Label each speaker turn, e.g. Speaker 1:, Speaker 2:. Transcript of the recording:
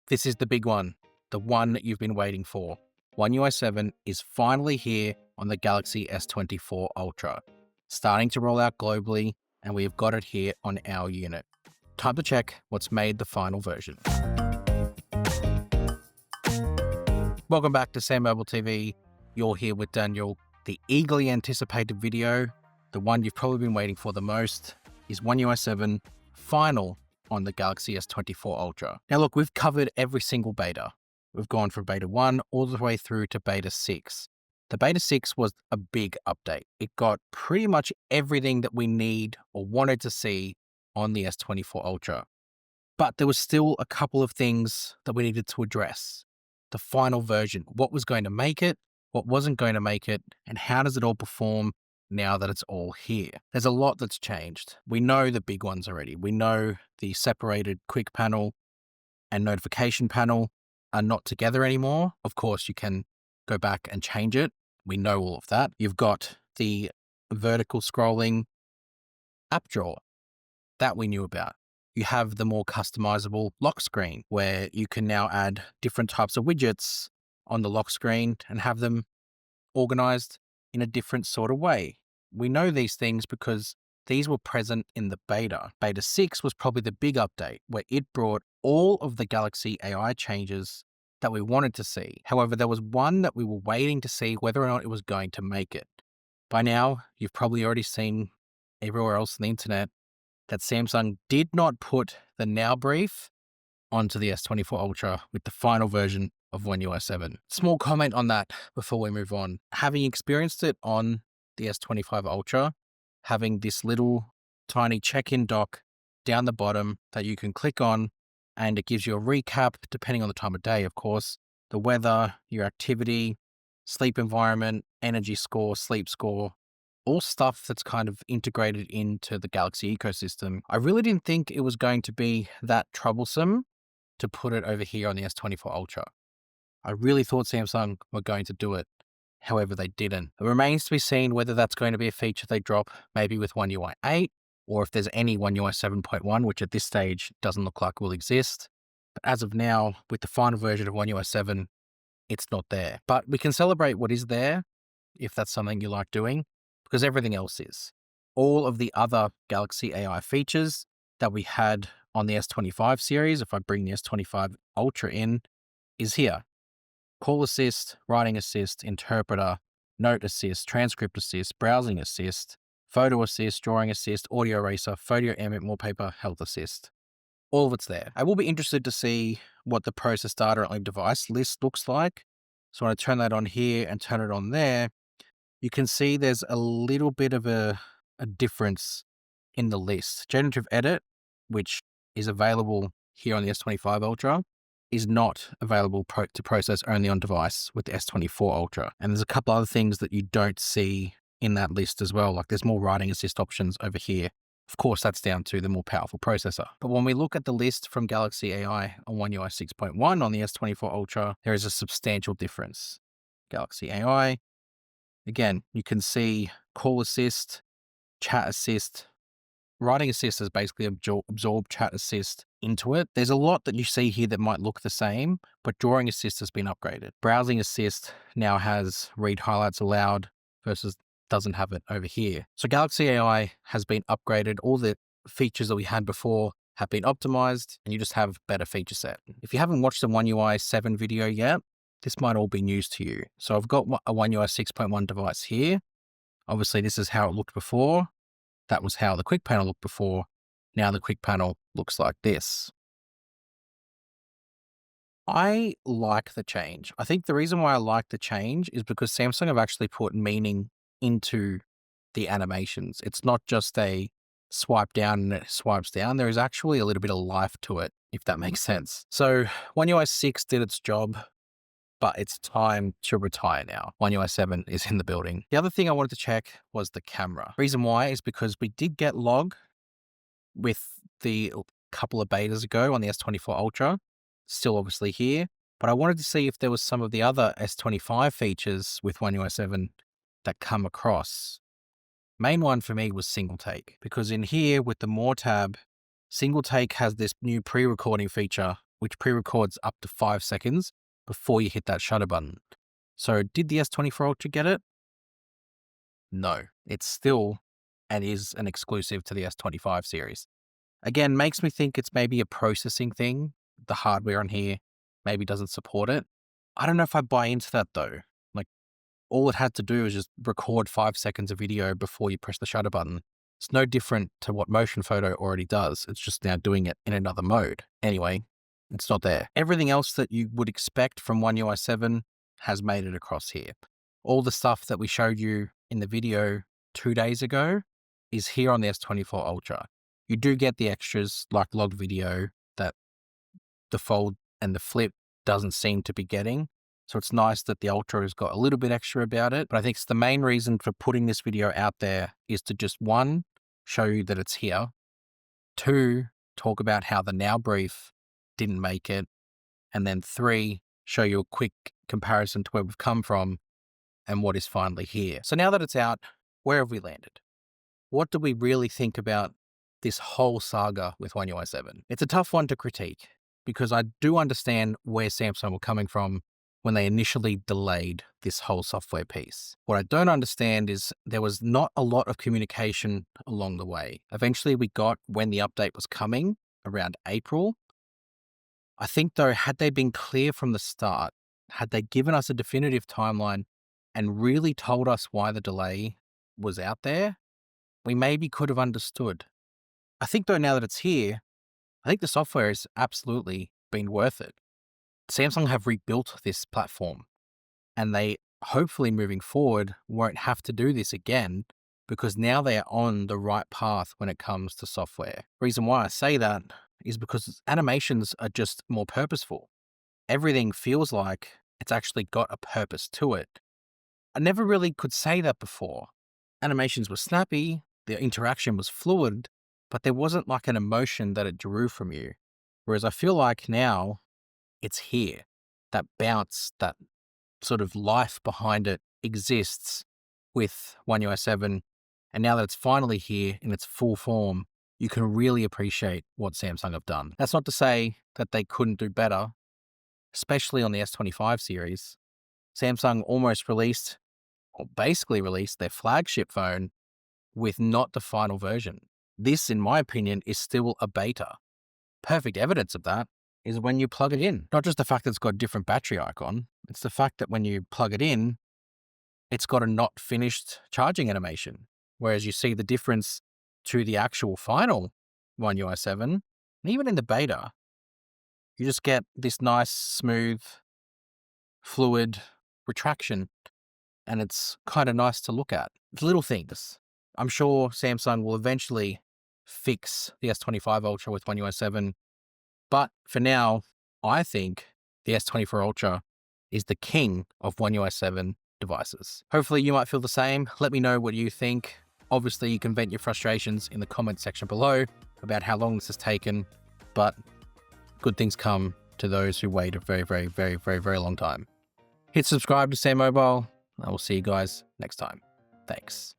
Speaker 1: This is the big one, the one that you've been waiting for. One UI 7 is finally here on the Galaxy S24 Ultra, starting to roll out globally, and we have got it here on our unit. Time to check what's made the final version. Welcome back to SamMobile TV. You're here with Daniel. The eagerly anticipated video, the one you've probably been waiting for the most, is One UI 7 final on the Galaxy S24 Ultra. Now look, we've covered every single beta. We've gone from beta 1 all the way through to beta 6. The beta 6 was a big update. It got pretty much everything that we need or wanted to see on the S24 Ultra. But there was still a couple of things that we needed to address. The final version, what was going to make it, what wasn't going to make it, and how does it all perform now that it's all here? There's a lot that's changed. We know the big ones already. We know the separated quick panel and notification panel are not together anymore. Of course, you can go back and change it. We know all of that. You've got the vertical scrolling app drawer that we knew about. You have the more customizable lock screen where you can now add different types of widgets on the lock screen and have them organized in a different sort of way. We know these things because these were present in the beta. Beta 6 was probably the big update where it brought all of the Galaxy AI changes that we wanted to see. However, there was one that we were waiting to see whether or not it was going to make it. By now, you've probably already seen everywhere else on the internet that Samsung did not put the now brief onto the S24 Ultra with the final version of One UI 7. Small comment on that before we move on. Having experienced it on the S25 Ultra, having this little tiny check-in dock down the bottom that you can click on, and it gives you a recap depending on the time of day, of course, the weather, your activity, sleep environment, energy score, sleep score, all stuff that's kind of integrated into the Galaxy ecosystem. I really didn't think it was going to be that troublesome to put it over here on the S24 Ultra. I really thought Samsung were going to do it. However, they didn't. It remains to be seen whether that's going to be a feature they drop maybe with One UI 8, or if there's any One UI 7.1, which at this stage doesn't look like will exist. But as of now, with the final version of One UI 7, it's not there. But we can celebrate what is there, if that's something you like doing, because everything else is. All of the other Galaxy AI features that we had on the S25 series, if I bring the S25 Ultra in, is here. Call assist, writing assist, interpreter, note assist, transcript assist, browsing assist, photo assist, drawing assist, audio eraser, photo emit, wallpaper, health assist. All of it's there. I will be interested to see what the process data on device list looks like. So when I turn that on here and turn it on there, you can see there's a little bit of a difference in the list. Generative edit, which is available here on the S25 Ultra, is not available to process only on device with the S24 Ultra. And there's a couple other things that you don't see in that list as well. Like there's more writing assist options over here. Of course, that's down to the more powerful processor. But when we look at the list from Galaxy AI on One UI 6.1 on the S24 Ultra, there is a substantial difference. Galaxy AI, again, you can see call assist, chat assist. Writing assist has basically absorbed chat assist into it. There's a lot that you see here that might look the same, but drawing assist has been upgraded. Browsing assist now has read highlights aloud versus doesn't have it over here. So Galaxy AI has been upgraded. All the features that we had before have been optimized, and you just have better feature set. If you haven't watched the One UI 7 video yet, this might all be news to you. So I've got a One UI 6.1 device here. Obviously, this is how it looked before. That was how the quick panel looked before. Now the quick panel looks like this. I like the change. I think the reason why I like the change is because Samsung have actually put meaning into the animations. It's not just a swipe down and it swipes down. There is actually a little bit of life to it, if that makes sense. So One UI 6 did its job, but it's time to retire now. One UI 7 is in the building. The other thing I wanted to check was the camera. Reason why is because we did get log with the couple of betas ago on the S24 Ultra, still obviously here, but I wanted to see if there was some of the other S25 features with One UI 7 that come across. Main one for me was single take, because in here with the More tab, single take has this new pre-recording feature which pre-records up to 5 seconds before you hit that shutter button. So did the S24 Ultra get it? No, it's still and is an exclusive to the S25 series. Again, makes me think it's maybe a processing thing. The hardware on here maybe doesn't support it. I don't know if I buy into that though. Like, all it had to do is just record 5 seconds of video before you press the shutter button. It's no different to what motion photo already does. It's just now doing it in another mode. Anyway, it's not there. Everything else that you would expect from One UI 7 has made it across here. All the stuff that we showed you in the video 2 days ago is here on the S24 Ultra. You do get the extras like log video that the fold and the flip doesn't seem to be getting. So it's nice that the Ultra has got a little bit extra about it. But I think it's the main reason for putting this video out there is to just, one, show you that it's here. Two, talk about how the Now brief didn't make it. And then three, show you a quick comparison to where we've come from and what is finally here. So now that it's out, where have we landed? What do we really think about this whole saga with One UI 7? It's a tough one to critique because I do understand where Samsung were coming from when they initially delayed this whole software piece. What I don't understand is there was not a lot of communication along the way. Eventually we got when the update was coming around April. I think though, had they been clear from the start, had they given us a definitive timeline and really told us why the delay was out there, we maybe could have understood. I think though, now that it's here, I think the software has absolutely been worth it. Samsung have rebuilt this platform and they hopefully moving forward won't have to do this again because now they are on the right path when it comes to software. Reason why I say that is because animations are just more purposeful. Everything feels like it's actually got a purpose to it. I never really could say that before. Animations were snappy, the interaction was fluid, but there wasn't like an emotion that it drew from you. Whereas I feel like now it's here. That bounce, that sort of life behind it exists with One UI 7. And now that it's finally here in its full form, you can really appreciate what Samsung have done. That's not to say that they couldn't do better, especially on the S25 series. Samsung almost released, or basically released, their flagship phone with not the final version. This, in my opinion, is still a beta. Perfect evidence of that is when you plug it in. Not just the fact that it's got a different battery icon, it's the fact that when you plug it in, it's got a not finished charging animation. Whereas you see the difference to the actual final One UI 7, and even in the beta, you just get this nice, smooth, fluid retraction, and it's kind of nice to look at. It's little things. I'm sure Samsung will eventually fix the S25 Ultra with One UI 7, but for now, I think the S24 Ultra is the king of One UI 7 devices. Hopefully you might feel the same. Let me know what you think. Obviously, you can vent your frustrations in the comment section below about how long this has taken, but good things come to those who wait a very, very, very, very, very long time. Hit subscribe to SamMobile. I will see you guys next time. Thanks.